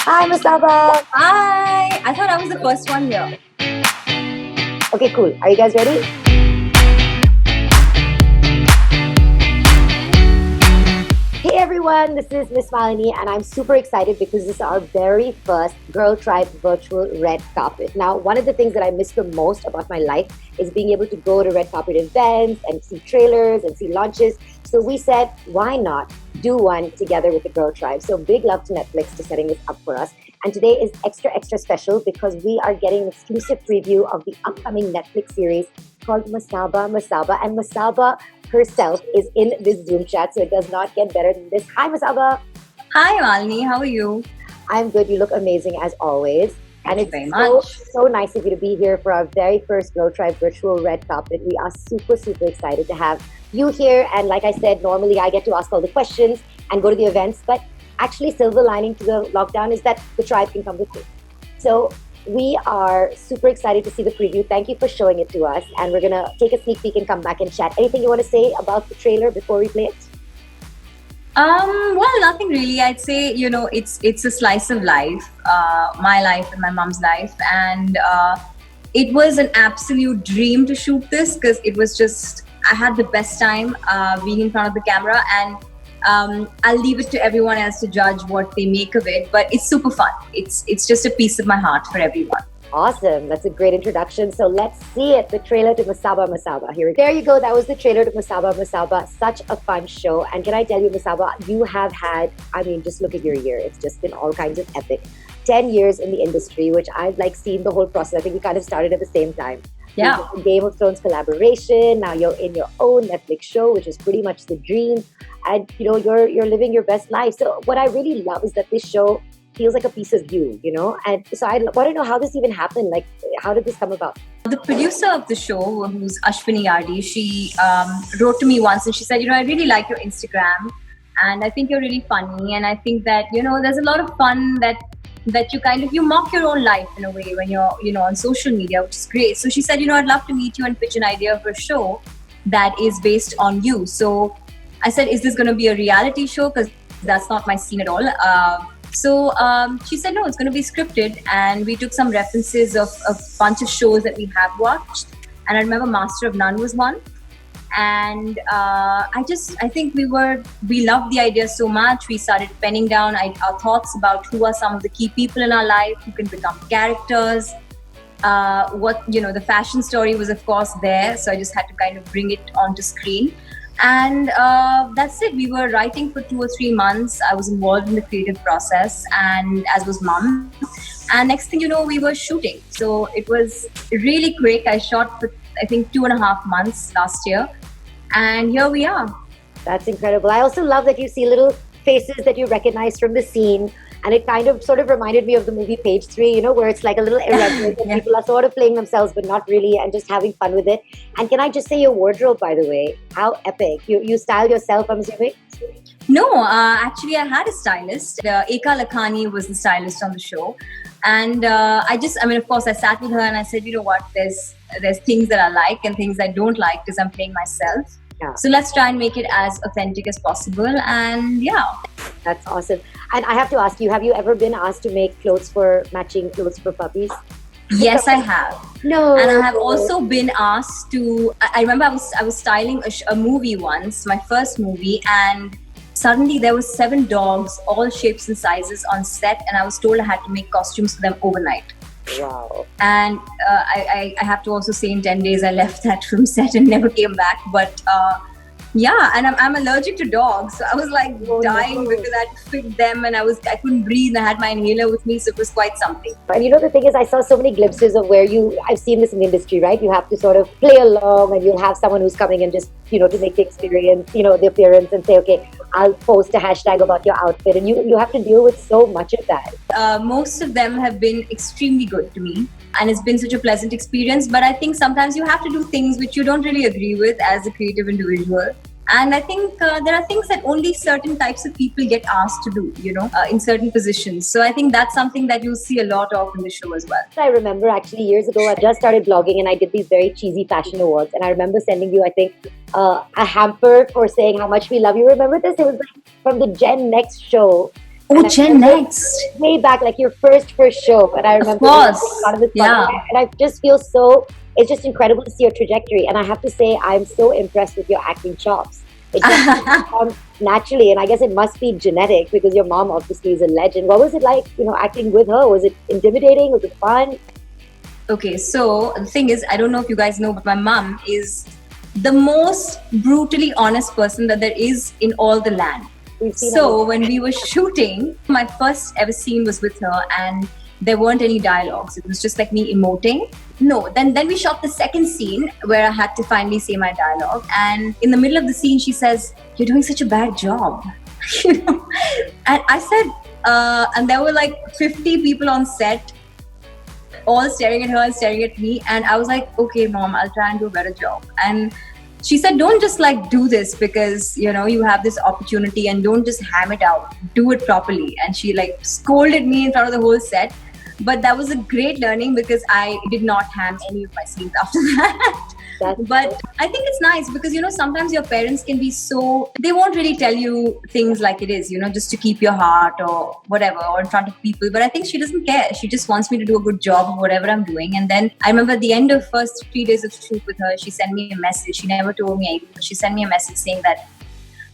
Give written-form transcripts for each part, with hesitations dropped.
Hi, Masaba. Hi! I thought I was the first one here. Okay, cool. Are you guys ready? Hey everyone, this is Miss Malini, and I'm super excited because this is our very first Girl Tribe virtual red carpet. Now, one of the things that I miss the most about my life is being able to go to red carpet events and see trailers and see launches. So we said, why not do one together with the Girl Tribe? So big love to Netflix for setting this up for us. And today is extra special because we are getting an exclusive preview of the upcoming Netflix series called Masaba. And Masaba herself is in this Zoom chat, so it does not get better than this. Hi, Masaba. Hi, Malini. How are you? I'm good. You look amazing as always. Thank And you it's very much. so nice of you to be here for our very first Girl Tribe virtual red carpet. We are super excited to have you here. And like I said, normally I get to ask all the questions and go to the events, but actually silver lining to the lockdown is that the tribe can come with me. So we are super excited to see the preview. Thank you for showing it to us. And we're going to take a sneak peek and come back and chat. Anything you want to say about the trailer before we play it? Well, nothing really. I'd say, it's a slice of life, my life and my mom's life. And it was an absolute dream to shoot this because it was just, I had the best time being in front of the camera. And I'll leave it to everyone else to judge what they make of it. But it's super fun. It's just a piece of my heart for everyone. Awesome. That's a great introduction. So let's see it. The trailer to Masaba. Here, there you go. That was the trailer to Masaba. Such a fun show. And can I tell you, Masaba, you have had, just look at your year. It's just been all kinds of epic. 10 years in the industry, which I've seen the whole process. I think we kind of started at the same time. Yeah. Game of Thrones collaboration. Now you're in your own Netflix show, which is pretty much the dream. And you're living your best life. So what I really love is that this show feels like a piece of you, And so I want to know how this even happened. Like, how did this come about? The producer of the show, who's Ashwini Yardi, she wrote to me once and she said, I really like your Instagram and I think you're really funny. And I think that, there's a lot of fun that you mock your own life in a way when you're, on social media, which is great. So she said, I'd love to meet you and pitch an idea for a show that is based on you. So I said, is this going to be a reality show? Because that's not my scene at all. So she said, no, it's going to be scripted. And we took some references of a bunch of shows that we have watched. And I remember Master of None was one. And I think we loved the idea so much. We started penning down our thoughts about who are some of the key people in our life who can become characters. The fashion story was, of course, there. So I just had to kind of bring it onto screen. And that's it. We were writing for 2 or 3 months. I was involved in the creative process, and as was Mom. And next thing you know, we were shooting. So it was really quick. I shot for, I think, 2.5 months last year. And here we are. That's incredible. I also love that you see little faces that you recognize from the scene. And it kind of sort of reminded me of the movie Page 3, where it's like a little irreverent and people are sort of playing themselves, but not really, and just having fun with it. And can I just say your wardrobe, by the way, how epic. You styled yourself, I'm assuming? No, actually I had a stylist. Eka Lakhani was the stylist on the show. And of course I sat with her and I said, there's things that I like and things I don't like because I'm playing myself. Yeah. So let's try and make it as authentic as possible. And yeah. That's awesome. And I have to ask you, have you ever been asked to make matching clothes for puppies? Yes, I have. No. And I have also been asked to, I remember I was styling a movie once, my first movie, and suddenly there was 7 dogs, all shapes and sizes on set, and I was told I had to make costumes for them overnight. Wow. And I have to also say in 10 days I left that film set and never came back. But yeah, and I'm allergic to dogs. So I was dying because I had to feed them and I couldn't breathe. I had my inhaler with me, so it was quite something. And the thing is, I saw so many glimpses of where I've seen this in the industry, right? You have to sort of play along and you'll have someone who's coming and just, to make the experience, the appearance and say, okay, I'll post a hashtag about your outfit. And you have to deal with so much of that. Most of them have been extremely good to me. And it's been such a pleasant experience. But I think sometimes you have to do things which you don't really agree with as a creative individual. And I think there are things that only certain types of people get asked to do, in certain positions. So I think that's something that you'll see a lot of in the show as well. I remember actually years ago, I just started blogging and I did these very cheesy fashion awards. And I remember sending you, I think, a hamper for saying how much we love you. Remember this? It was from the Gen Next show. Oh, And I Gen remember Next. way back, like your first show. And I Of remember being course. part of this Yeah. podcast, and I just feel so. It's just incredible to see your trajectory, and I have to say, I'm so impressed with your acting chops. It just comes naturally, and I guess it must be genetic because your mom obviously is a legend. What was it like, acting with her? Was it intimidating? Was it fun? Okay, so the thing is, I don't know if you guys know, but my mom is the most brutally honest person that there is in all the land. We've seen So her. when we were shooting, my first ever scene was with her, and there weren't any dialogues. It was just like me emoting. No, then we shot the second scene where I had to finally say my dialogue. And in the middle of the scene, she says, "You're doing such a bad job," you know. And I said, and there were like 50 people on set, all staring at her and staring at me. And I was like, "Okay, mom, I'll try and do a better job." And she said, "Don't just like do this because you have this opportunity, and don't just ham it out. Do it properly." And she like scolded me in front of the whole set. But that was a great learning because I did not ham any of my scenes after that. But I think it's nice because sometimes your parents can be so, they won't really tell you things like it is, just to keep your heart or whatever, or in front of people. But I think she doesn't care. She just wants me to do a good job of whatever I'm doing. And then I remember at the end of first 3 days of shoot with her, she sent me a message. She never told me anything, but she sent me a message saying that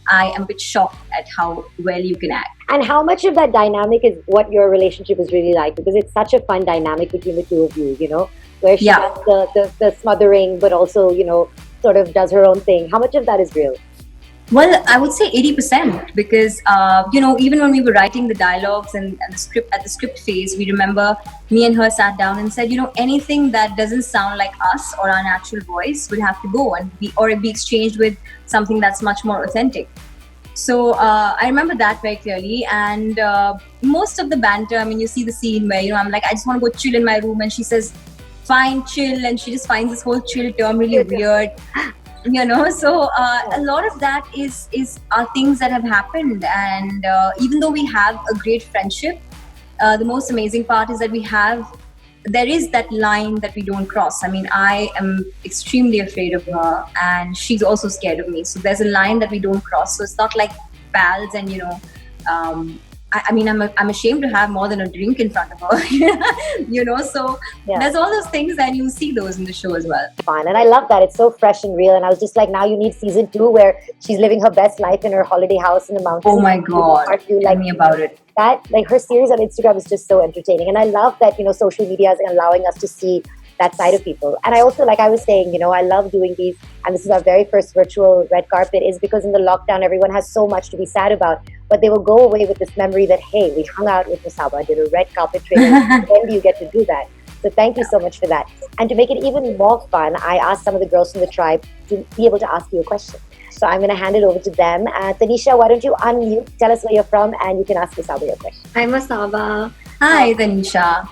I am a bit shocked at how well you can act. And how much of that dynamic is what your relationship is really like? Because it's such a fun dynamic between the two of you, where she Yeah. does the smothering, but also, sort of does her own thing. How much of that is real? Well, I would say 80% because, even when we were writing the dialogues and the script at the script phase, we remember me and her sat down and said, anything that doesn't sound like us or our natural voice would have to go and be exchanged with something that's much more authentic. So I remember that very clearly. And most of the banter, I mean, you see the scene where, I'm like, I just want to go chill in my room. And she says, fine, chill. And she just finds this whole chill term really weird. So a lot of that is are things that have happened, and even though we have a great friendship, the most amazing part is that there is that line that we don't cross. I mean, I am extremely afraid of her, and she's also scared of me. So there's a line that we don't cross. So it's not like pals, and I'm ashamed to have more than a drink in front of her, So there's all those things, and you see those in the show as well. Fun. And I love that. It's so fresh and real. And I was just like, now you need season 2 where she's living her best life in her holiday house in the mountains. Oh my God. Tell me about it. That, like, her series on Instagram is just so entertaining. And I love that, social media is allowing us to see that side of people. And I also, like I was saying, I love doing these, and this is our very first virtual red carpet, is because in the lockdown, everyone has so much to be sad about, but they will go away with this memory that, hey, we hung out with Masaba, did a red carpet training. When do you get to do that? So thank you so much for that. And to make it even more fun, I asked some of the girls from the tribe to be able to ask you a question. So I'm going to hand it over to them. Tanisha, why don't you unmute, tell us where you're from, and you can ask Masaba your question. Hi, Masaba. Hi, Tanisha.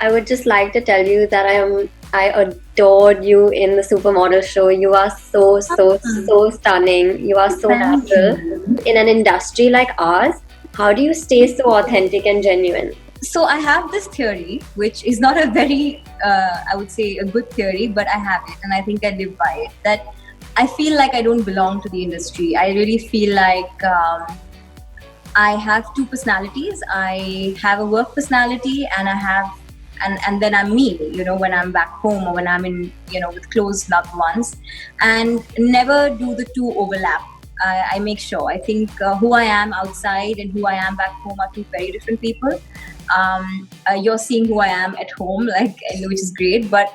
I would just like to tell you that I adored you in the supermodel show. You are so stunning. You are so natural. In an industry like ours, how do you stay so authentic and genuine? So I have this theory, which is not a very, I would say, a good theory, but I have it, and I think I live by it. That I feel like I don't belong to the industry. I really feel like I have two personalities. I have a work personality, and and then I'm me, when I'm back home or when I'm in, with close loved ones, and never do the two overlap. I make sure. I think who I am outside and who I am back home are two very different people. You're seeing who I am at home, which is great, but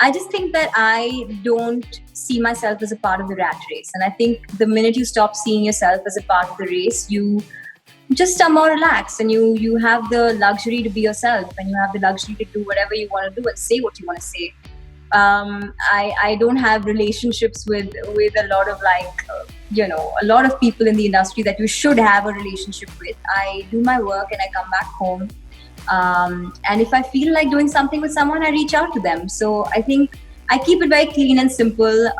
I just think that I don't see myself as a part of the rat race. And I think the minute you stop seeing yourself as a part of the race, you just are more relaxed, and you have the luxury to be yourself, and you have the luxury to do whatever you want to do and say what you want to say. I don't have relationships with a lot of a lot of people in the industry that you should have a relationship with. I do my work and I come back home. And if I feel like doing something with someone, I reach out to them. So I think I keep it very clean and simple,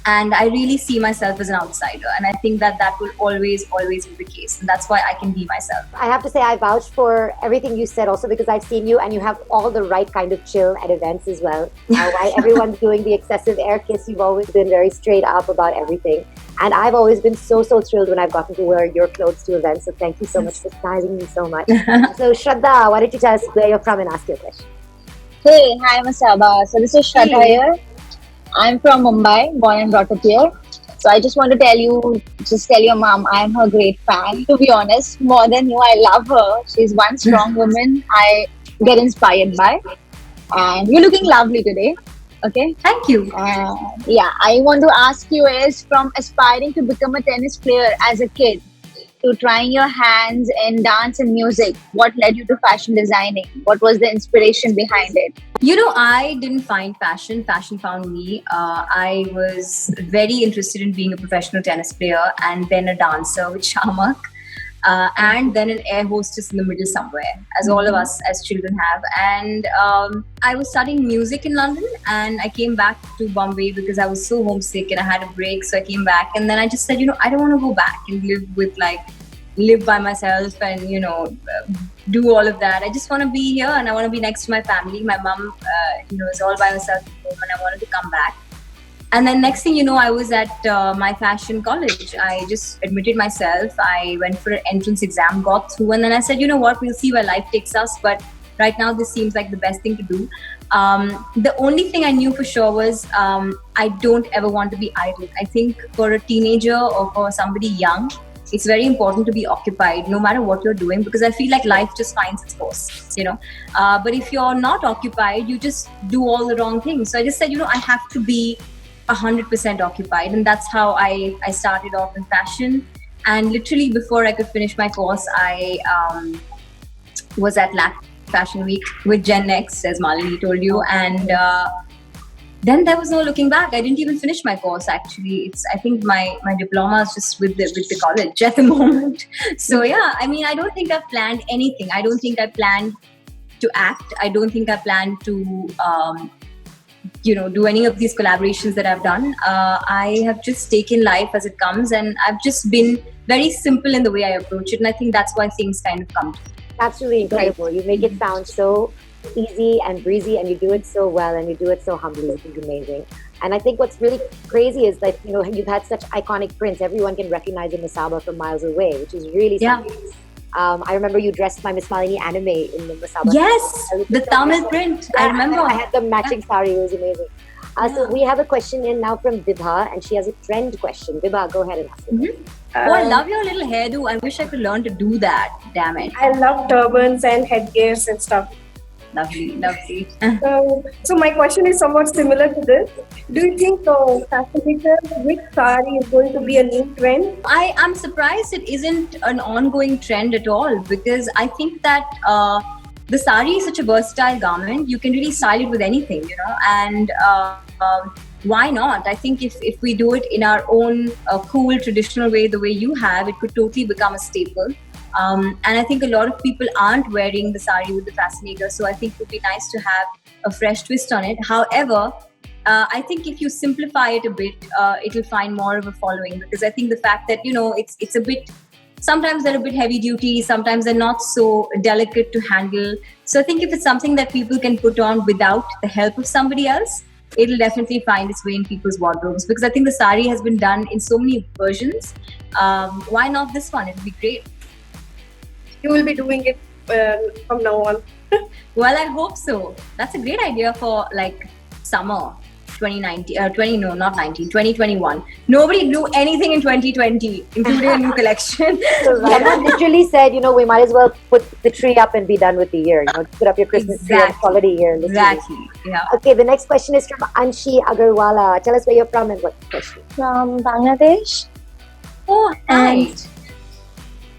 and I really see myself as an outsider, and I think that will always be the case, and that's why I can be myself. I have to say I vouch for everything you said also because I've seen you and you have all the right kind of chill at events as well. While everyone's doing the excessive air kiss, you've always been very straight up about everything. And I've always been so thrilled when I've gotten to wear your clothes to events. So thank you so much for styling me so much. So Shraddha, why don't you tell us where you're from and ask your question? Hey, hi Masaba. So this is Shraddha here. I'm from Mumbai, born and brought up here. So I just want to tell you, just tell your mom, I'm her great fan. To be honest, more than you, I love her. She's one strong woman I get inspired by. And you're looking lovely today. Okay. Thank you. Yeah, I want to ask you is from aspiring to become a tennis player as a kid to trying your hands in dance and music, what led you to fashion designing? What was the inspiration behind it? You know, I didn't find fashion. Fashion found me. I was very interested in being a professional tennis player and then a dancer with Shamak. And then an air hostess in the middle somewhere, as all of us as children have. And I was studying music in London, and I came back to Bombay because I was so homesick and I had a break. So I came back, and then I just said, I don't want to go back and live by myself and do all of that. I just want to be here, and I want to be next to my family. My mom, is all by herself at home, and I wanted to come back. And then next thing you know, I was at my fashion college. I just admitted myself. I went for an entrance exam, got through, and then I said, you know what, we'll see where life takes us. But right now, this seems like the best thing to do. The only thing I knew for sure was I don't ever want to be idle. I think for a teenager or for somebody young, it's very important to be occupied no matter what you're doing, because I feel like life just finds its course, But if you're not occupied, you just do all the wrong things. So I just said, I have to be 100% occupied, and that's how I started off in fashion. And literally before I could finish my course, I was at LAC Fashion Week with Gen X, as Malini told you, and then there was no looking back. I didn't even finish my course, actually. I think my diploma is just with the college at the moment. So yeah, I mean, I don't think I've planned anything. I don't think I planned to act. I don't think I planned to do any of these collaborations that I've done. I have just taken life as it comes, and I've just been very simple in the way I approach it, and I think that's why things kind of come to me. That's really incredible. You make it sound so easy and breezy, and you do it so well, and you do it so humbly, which is amazing. And I think what's really crazy is that you've had such iconic prints. Everyone can recognize a Masaba from miles away, which is really something. I remember you dressed my Miss Malini anime in the Masaba. Yes, the Tamil print. I remember. I had the matching sari. It was amazing. So we have a question in now from Vibha, and she has a trend question. Vibha, go ahead and ask it. I love your little hairdo. I wish I could learn to do that. Damn it. I love turbans and headgears and stuff. Lovely. So my question is somewhat similar to this. Do you think fashion with sari is going to be a new trend? I am surprised it isn't an ongoing trend at all, because I think that the sari is such a versatile garment. You can really style it with anything, and why not? I think if we do it in our own cool traditional way, the way you have, it could totally become a staple. And I think a lot of people aren't wearing the sari with the fascinator, so I think it would be nice to have a fresh twist on it. However, I think if you simplify it a bit, it'll find more of a following, because I think the fact that it's a bit, sometimes they're a bit heavy duty, sometimes they're not so delicate to handle. So I think if it's something that people can put on without the help of somebody else, it'll definitely find its way in people's wardrobes, because I think the sari has been done in so many versions. Why not this one? It'll be great. You will be doing it from now on. Well, I hope so. That's a great idea for summer 2021. Nobody blew anything in 2020, including a new collection. So Rama literally said, we might as well put the tree up and be done with the year. Put up your Christmas tree and call it a year. Exactly. Yeah. Okay, the next question is from Anshi Agarwala. Tell us where you're from and what question. From Bangladesh. Oh, nice.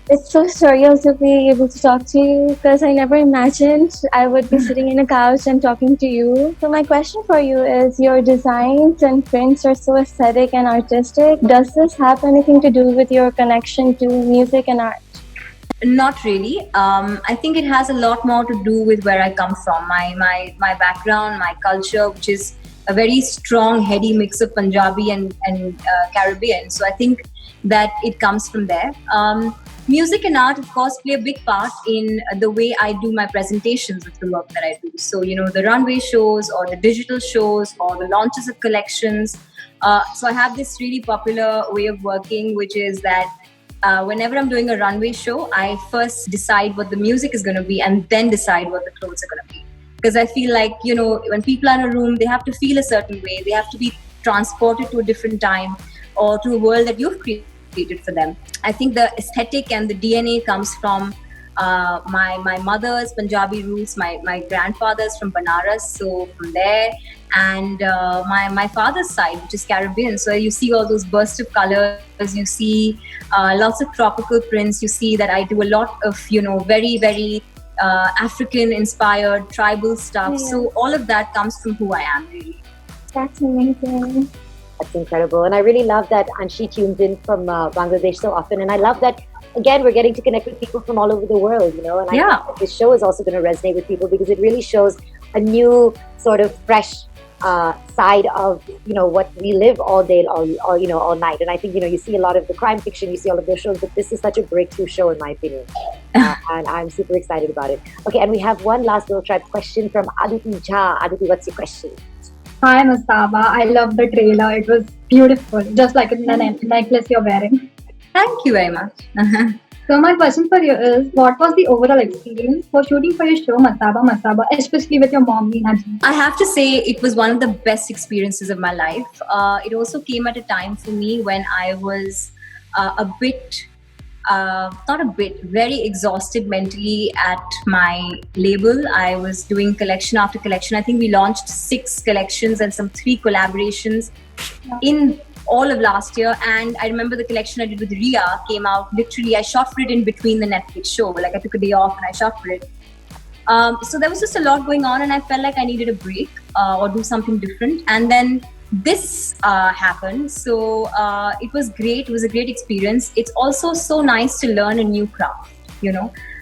It's so surreal to be able to talk to you, because I never imagined I would be sitting in a couch and talking to you. So my question for you is, your designs and prints are so aesthetic and artistic. Does this have anything to do with your connection to music and art? Not really. I think it has a lot more to do with where I come from. My background, my culture, which is a very strong, heady mix of Punjabi and Caribbean. So I think that it comes from there. Music and art, of course, play a big part in the way I do my presentations of the work that I do. So, the runway shows or the digital shows or the launches of collections, So I have this really popular way of working, which is that whenever I'm doing a runway show, I first decide what the music is going to be and then decide what the clothes are going to be. Because I feel like, when people are in a room, they have to feel a certain way. They have to be transported to a different time or to a world that you've created for them. I think the aesthetic and the DNA comes from my mother's Punjabi roots, my grandfather's from Banaras, so from there, and my father's side, which is Caribbean. So you see all those bursts of colors, you see lots of tropical prints, you see that I do a lot of, very, very African inspired tribal stuff. Yeah. So all of that comes from who I am, really. That's amazing. That's incredible. And I really love that Anshi tunes in from Bangladesh so often. And I love that, again, we're getting to connect with people from all over the world, And I think that this show is also going to resonate with people because it really shows a new sort of fresh side of, what we live all day, all night. And I think, you see a lot of the crime fiction, you see all of those shows, but this is such a breakthrough show in my opinion. And I'm super excited about it. Okay, and we have one last Girl Tribe question from Aditi Jha. Aditi, what's your question? Hi Mastaba, I love the trailer. It was beautiful, just like the necklace you're wearing. Thank you very much. So my question for you is, what was the overall experience for shooting for your show Mastaba, especially with your mom, Neena ji? I have to say it was one of the best experiences of my life. It also came at a time for me when I was very exhausted mentally at my label. I was doing collection after collection. I think we launched 6 collections and some 3 collaborations in all of last year. And I remember the collection I did with Ria came out literally, I shot for it in between the Netflix show. Like I took a day off and I shot for it. So there was just a lot going on and I felt like I needed a break or do something different. And then this happened. So it was great. It was a great experience. It's also so nice to learn a new craft.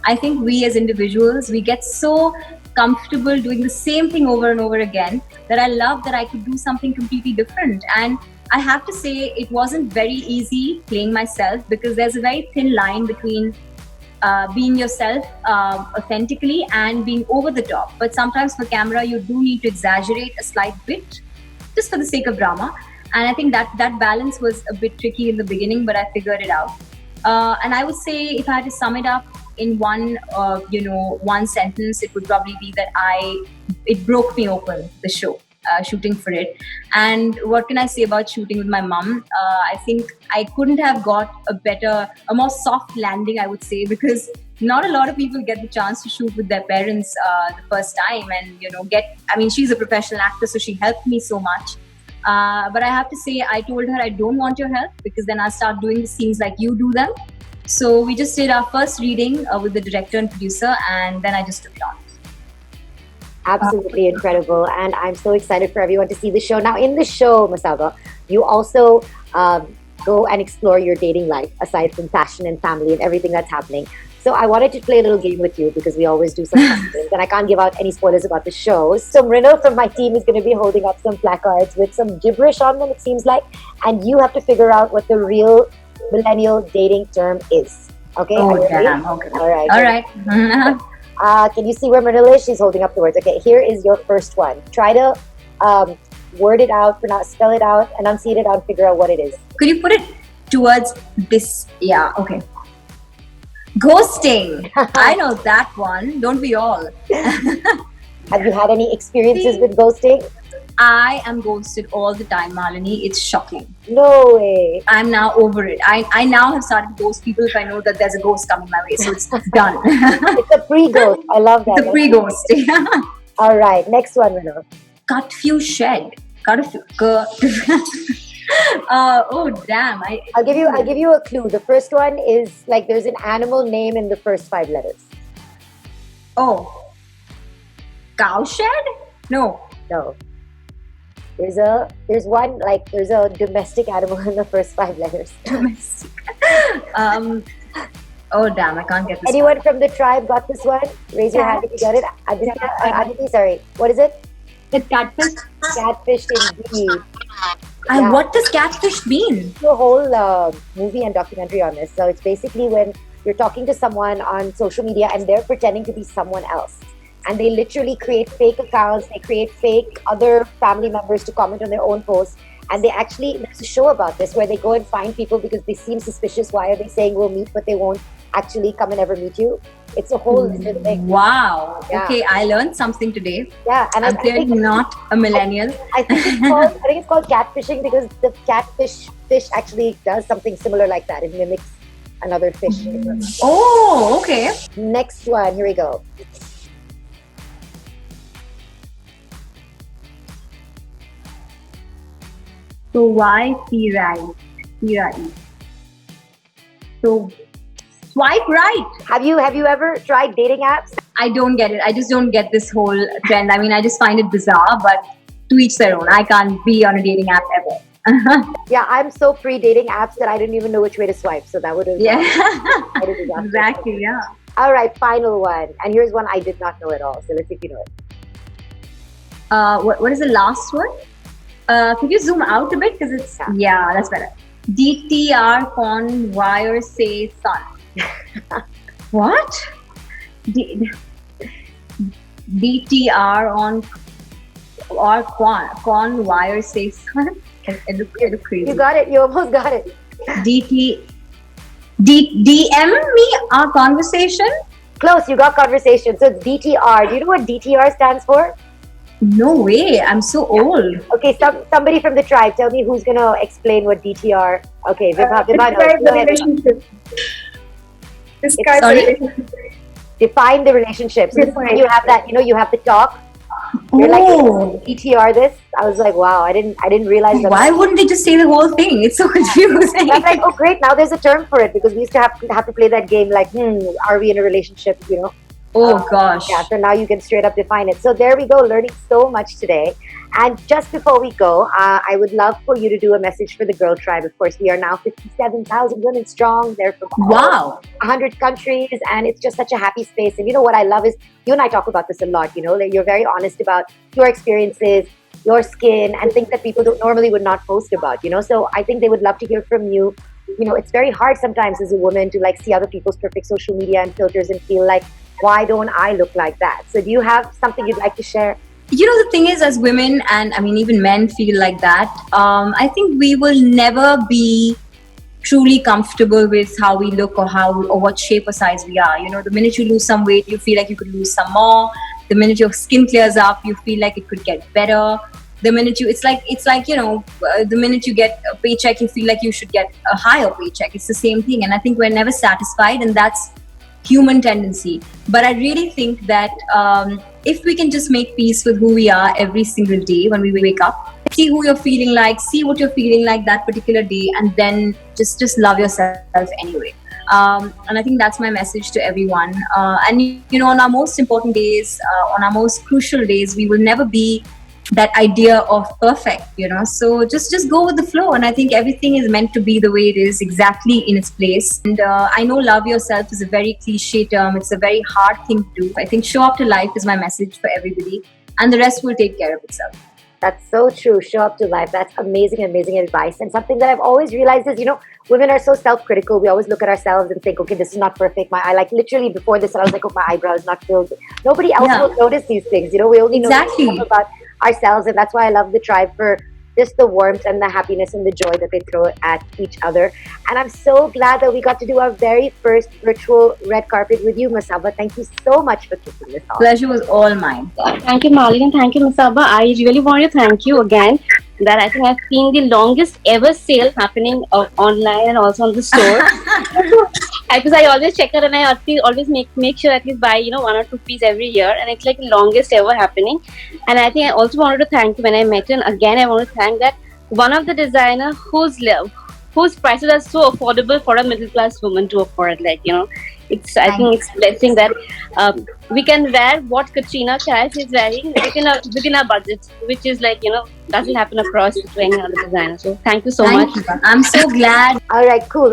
I think we as individuals, we get so comfortable doing the same thing over and over again that I love that I could do something completely different. And I have to say it wasn't very easy playing myself because there's a very thin line between being yourself authentically and being over the top. But sometimes for camera, you do need to exaggerate a slight bit just for the sake of drama. And I think that balance was a bit tricky in the beginning, but I figured it out. And I would say if I had to sum it up in one sentence, it would probably be that it broke me open, the show. Shooting for it. And what can I say about shooting with my mom? I think I couldn't have got a more soft landing, I would say, because not a lot of people get the chance to shoot with their parents the first time and she's a professional actor, so she helped me so much. But I have to say, I told her I don't want your help because then I'll start doing the scenes like you do them. So we just did our first reading with the director and producer, and then I just took it on. Absolutely incredible. And I'm so excited for everyone to see the show. Now, in the show, Masaba, you also go and explore your dating life aside from fashion and family and everything that's happening. So I wanted to play a little game with you because we always do some fun things, and I can't give out any spoilers about the show. So Mrinal from my team is going to be holding up some placards with some gibberish on them, it seems like, and you have to figure out what the real millennial dating term is. Okay? Oh, are you ready? damn. Okay. All right. All right. Can you see where Mrinal is? She's holding up the words. Okay, here is your first one. Try to word it out, spell it out, enunciate it out, figure out what it is. Could you put it towards this? Yeah, okay. Ghosting. I know that one. Don't we all? Have you had any experiences with ghosting? I am ghosted all the time, Malini. It's shocking. No way. I'm now over it. I now have started to ghost people if I know that there's a ghost coming my way. So it's done. It's a pre-ghost. I love that. The pre-ghost. All right. Next one, Mrinal. Cut few shed. Oh damn! I'll give you a clue. The first one is like there's an animal name in the first 5 letters. Oh, cowshed? No. There's a domestic animal in the first 5 letters. Domestic. Oh damn! I can't get this. Anyone from the tribe got this one? Raise your hand if you got it. Aditi, sorry. What is it? It's catfish. Catfish indeed. And what does catfish mean? A whole movie and documentary on this. So it's basically when you're talking to someone on social media and they're pretending to be someone else. And they literally create fake accounts. They create fake other family members to comment on their own posts. And there's a show about this where they go and find people because they seem suspicious. Why are they saying we'll meet, but they won't actually come and ever meet you? It's a whole different thing. Wow. Yeah. Okay, I learned something today. Yeah, and I'm clearly not a millennial. I think it's called catfishing because the fish actually does something similar like that. It mimics another fish. Oh, okay. Next one, here we go. So why Firai? So swipe right. Have you ever tried dating apps? I don't get it. I just don't get this whole trend. I mean, I just find it bizarre, but to each their own. I can't be on a dating app ever. Yeah, I'm so pre-dating apps that I didn't even know which way to swipe. So that would have Exactly, yeah. All right, final one. And here's one I did not know at all. So let's see if you know it. What is the last one? Could you zoom out a bit? Because it's, that's better. DTR con wire say sun. What? DTR on or con wire say sun. It looks crazy. You got it. You almost got it. DM me our conversation. Close. You got conversation. So it's DTR. Do you know what DTR stands for? No way. I'm so old. Okay, somebody from the tribe. Tell me who's gonna explain what DTR. Okay, Describe the relationship. Describe the relationship. Define the relationship. So Define. you have that. You have the talk. You're like DTR this. I was like, wow. I didn't realize that. Why wouldn't they just say the whole thing? It's so confusing. I'm like, oh great. Now there's a term for it because we used to have to play that game. Like, are we in a relationship? Oh gosh. Yeah, so now you can straight up define it. So there we go, learning so much today. And just before we go, I would love for you to do a message for the Girl Tribe. Of course, we are now 57,000 women strong. They're from 100 countries, and it's just such a happy space. And you know what I love is you and I talk about this a lot. Like you're very honest about your experiences, your skin, and things that people normally would not post about. So I think they would love to hear from you. It's very hard sometimes as a woman to like see other people's perfect social media and filters and feel like, why don't I look like that? So do you have something you'd like to share? The thing is, as women, and I mean even men feel like that, I think we will never be truly comfortable with how we look or what shape or size we are. The minute you lose some weight, you feel like you could lose some more. The minute your skin clears up, you feel like it could get better. The minute it's like the minute you get a paycheck, you feel like you should get a higher paycheck. It's the same thing. And I think we're never satisfied, and that's human tendency. But I really think that if we can just make peace with who we are every single day when we wake up, see who you're feeling like, see what you're feeling like that particular day, and then just love yourself anyway. And I think that's my message to everyone. And on our most important days, on our most crucial days, we will never be that idea of perfect, so just go with the flow. And I think everything is meant to be the way it is, exactly in its place. And I know love yourself is a very cliche term. It's a very hard thing to do. I think show up to life is my message for everybody, and the rest will take care of itself. That's so true. Show up to life. That's amazing advice. And something that I've always realized is, women are so self-critical. We always look at ourselves and think, okay, this is not perfect. Literally before this, I was like, oh, my eyebrow is not filled. Nobody else will notice these things. We only know about ourselves. And that's why I love the tribe for just the warmth and the happiness and the joy that they throw at each other. And I'm so glad that we got to do our very first virtual red carpet with you, Masaba. Thank you so much for kicking this off. Pleasure was all mine. Thank you, Malini, and thank you, Masaba. I really want to thank you again. That I think I've seen the longest ever sale happening online and also on the store. Because I always check it and I always make sure at least buy 1 or 2 pieces every year, and it's like the longest ever happening. And I think I also wanted to thank you when I met you, and again I want to thank that one of the designer whose prices are so affordable for a middle class woman to afford. I think it's blessing that we can wear what Katrina Kaif is wearing within our budget, which is doesn't happen across to any other designer. So thank you so much. I'm so glad. All right, cool.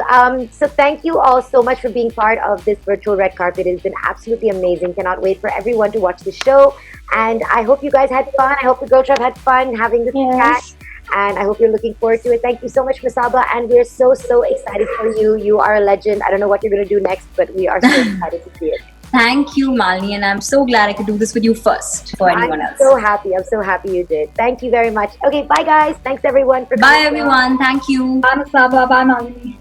So thank you all so much for being part of this virtual red carpet. It has been absolutely amazing. Cannot wait for everyone to watch the show. And I hope you guys had fun. I hope the Girl Tribe had fun having this chat. And I hope you're looking forward to it. Thank you so much, Masaba. And we're so excited for you. You are a legend. I don't know what you're going to do next, but we are so excited to see it. Thank you, Malini, and I'm so glad I could do this with you first for anyone else. I'm so happy you did. Thank you very much. Okay, bye guys. Thanks everyone for Bye, coming. everyone. Thank you. Bye, Masaba. Bye, Malini.